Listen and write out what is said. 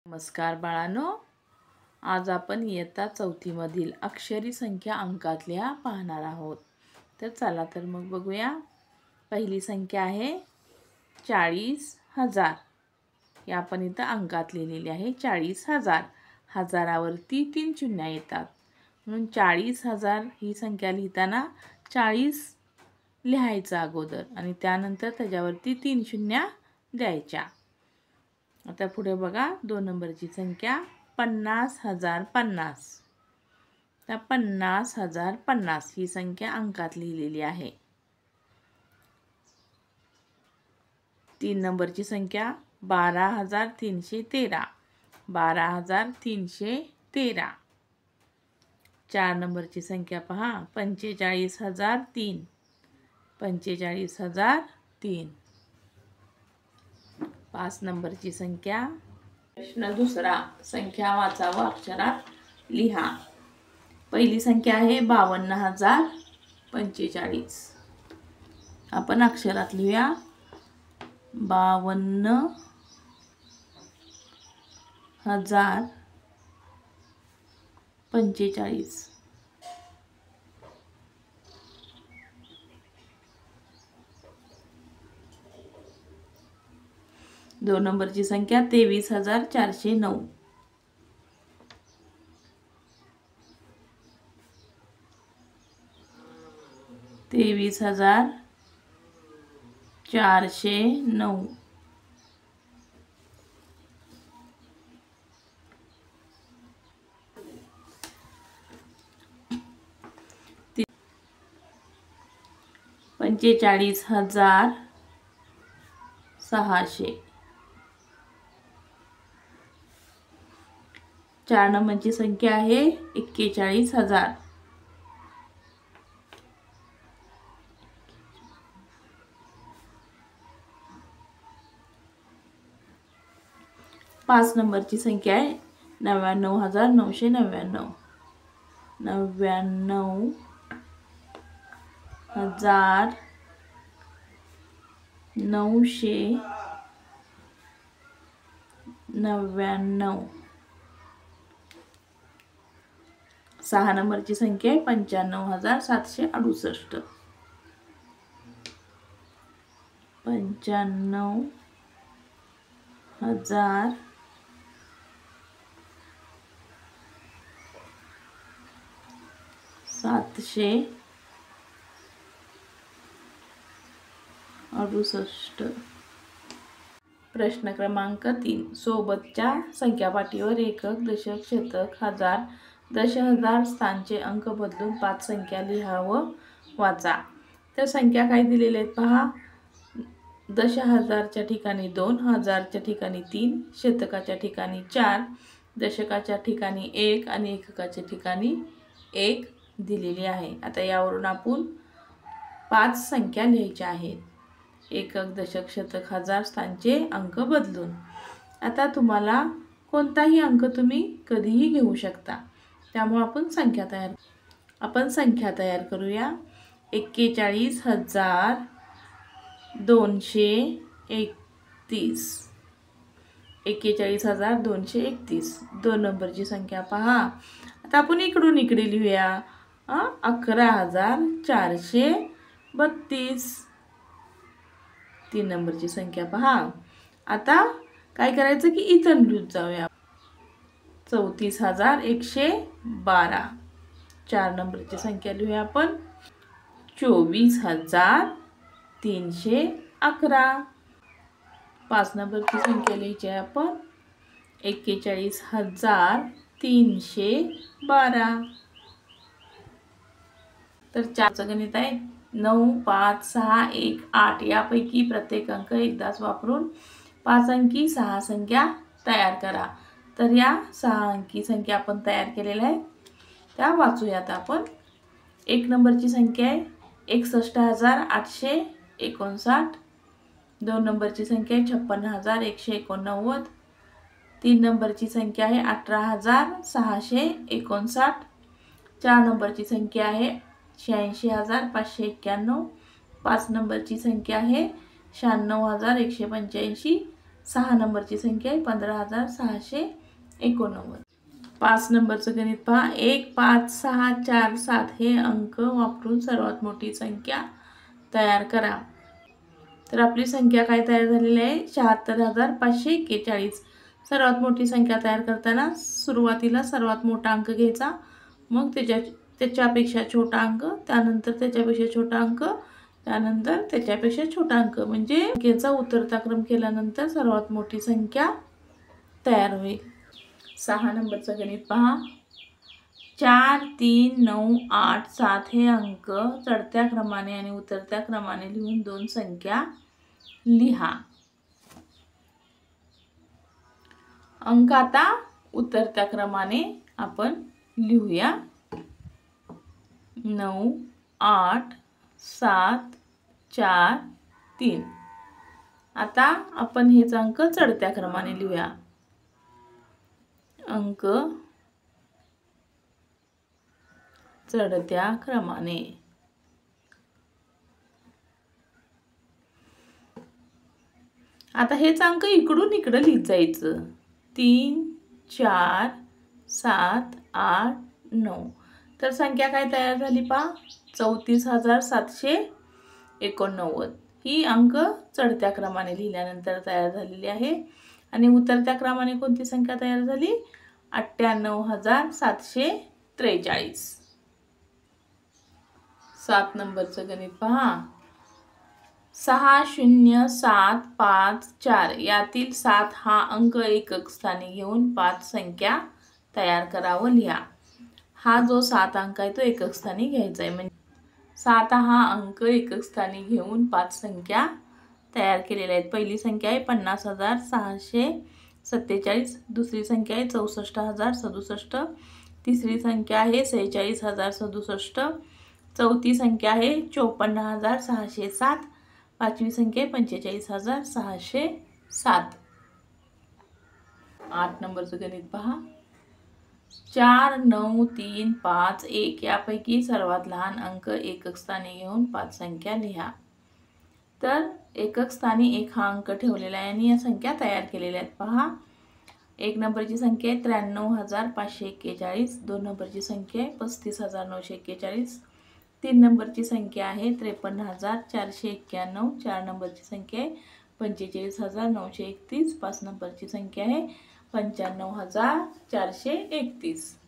नमस्कार बाळांनो, आज आपण इयत्ता 4थी मधील अक्षरी संख्या अंकातल्या पाहणार आहोत। तर चला तर मग बघूया। पहिली संख्या आहे 40,000। ही आपण इथं अंकात लिहिलेली आहे 40,000। हजारावरती 3 शून्य येतात म्हणून 40,000 ही संख्या लिहिताना 40 लिहायचं अगोदर आणि त्यानंतर त्याच्यावरती 3 शून्य द्यायच्या। आता पुढे बघा 2 नंबरची संख्या 50,050। तर 50,050 ही संख्या अंकात लिहिलेली आहे। 3 नंबरची संख्या 12,313। 12,313। 4 नंबरची संख्या पहा 45,003। 45,003। 5 नंबरची संख्या। प्रश्न दुसरा, संख्या वाचा व अक्षरात लिहा। पहिली संख्या आहे 52,045। आपण अक्षरात लिहूया 52,045। 2 नंबरची संख्या 23,409। 23,409। 45,600। 4 नंबरची संख्या आहे 41,000। 5 नंबरची संख्या आहे 99,999। 99,999। 6 नंबरची संख्या आहे 95,768। 95,768। प्रश्न क्रमांक 3, सोबतच्या संख्यापाटीवर एकक, दशक, शतक, हजार, दशहजार स्थानचे अंक बदलून 5 संख्या लिहा व वाचा। तर संख्या काय दिलेल्या आहेत पहा। दशहजारच्या ठिकाणी 2, हजारच्या ठिकाणी 3, शतकाच्या ठिकाणी 4, दशकाच्या ठिकाणी 1 आणि एककाच्या ठिकाणी 1 दिलेली आहे। आता यावरून आपण 5 संख्या लिहायच्या आहेत। एकक, दशक, शतक, हजार स्थानचे अंक बदलून। आता तुम्हाला कोणताही अंक तुम्ही कधीही घेऊ शकता, त्यामुळे आपण संख्या तयार करूया। 41,231। 41,231। 2 नंबरची संख्या पहा। आता आपण इकडून इकडे लिहूया 11,432। 3 नंबरची संख्या पहा। आता काय करायचं की इथं लिहून जाऊया 34,112। 4 नंबरची संख्या लिहूया आपण 24,311। 5 नंबरची संख्या लिहायची आहे आपण 41,312। तर 4चं गणित आहे 9, 5, 6, 1, 8 यापैकी प्रत्येक अंक एकदाच वापरून 5 अंकी 6 संख्या तयार करा। तर या 6 अंकी संख्या आपण तयार केलेल्या आहेत त्या वाचूयात आपण। 1 नंबरची संख्या आहे 61,859। 2 नंबरची संख्या आहे 56,189। 3 नंबरची संख्या आहे 18,659। 4 नंबरची संख्या आहे 86,591। 5 नंबरची संख्या आहे 96,185। 6 नंबरची संख्या आहे 15,689. 5 नंबरचं गणित पहा. 1, 5, 6, 4, 7 हे अंक वापरून सर्वात मोठी संख्या तयार करा. तर आपली संख्या काय तयार झालेली आहे? 76,541. सर्वात मोठी संख्या तयार करताना सुरुवातीला सर्वात मोठा अंक घ्यायचा, मग त्याच्यापेक्षा छोटा अंक, त्यानंतर त्याच्यापेक्षा छोटा अंक, त्यानंतर त्याच्यापेक्षा छोटा अंक, म्हणजे संख्येचा उतरता क्रम केल्यानंतर सर्वात मोठी संख्या तयार होईल. 6 नंबरचं गणित पहा. 4, 3, 9, 8, 7 हे अंक चढत्या क्रमाने आणि उतरत्या क्रमाने लिहून 2 संख्या लिहा. अंक आता उतरत्या क्रमाने आपण लिहूया. 9, 8, 7, 4, 3. आता आपण हेच अंक चढत्या क्रमाने लिहूया. अंक चढत्या क्रमाने. आता हेच अंक इकडून इकडे लिहित जायचं. 3, 4, 7, 8, 9. तर संख्या काय तयार झाली पहा? 34,789. ही अंक चढत्या क्रमाने लिहिल्यानंतर तयार झालेली आहे. आणि उतरत्या क्रमाने कोणती संख्या तयार झाली? 98,743. 7 नंबरचं गणित पहा. 6, 0, 7, 5, 4 यातील 7 हा अंक एकक स्थानी घेऊन 5 संख्या तयार करा व लिहा. हा जो 7 अंक आहे तो एकक स्थानी घ्यायचा आहे. म्हणजे 7 हा अंक एकक स्थानी घेऊन 5 संख्या तयार केलेल्या आहेत. पहिली संख्या आहे 50,647. दुसरी संख्या आहे 64,067. तिसरी संख्या आहे 46,067. चौथी संख्या आहे 54,607. पाचवी संख्या आहे 45,607. 8 नंबरचं गणित पहा. 4, 9, 3, 5, 1 यापैकी सर्वात लहान अंक एकक स्थानी घेऊन 5 संख्या लिहा. तर एकक स्थानी 1 हा अंक ठेवलेला आहे आणि या संख्या तयार केलेल्या आहेत पहा. 1 नंबरची संख्या आहे 93,541. 2 नंबरची संख्या आहे 35,941. 3 नंबरची संख्या आहे 53,491. 4 नंबरची संख्या आहे 45,931. 5 नंबरची संख्या आहे 95,431.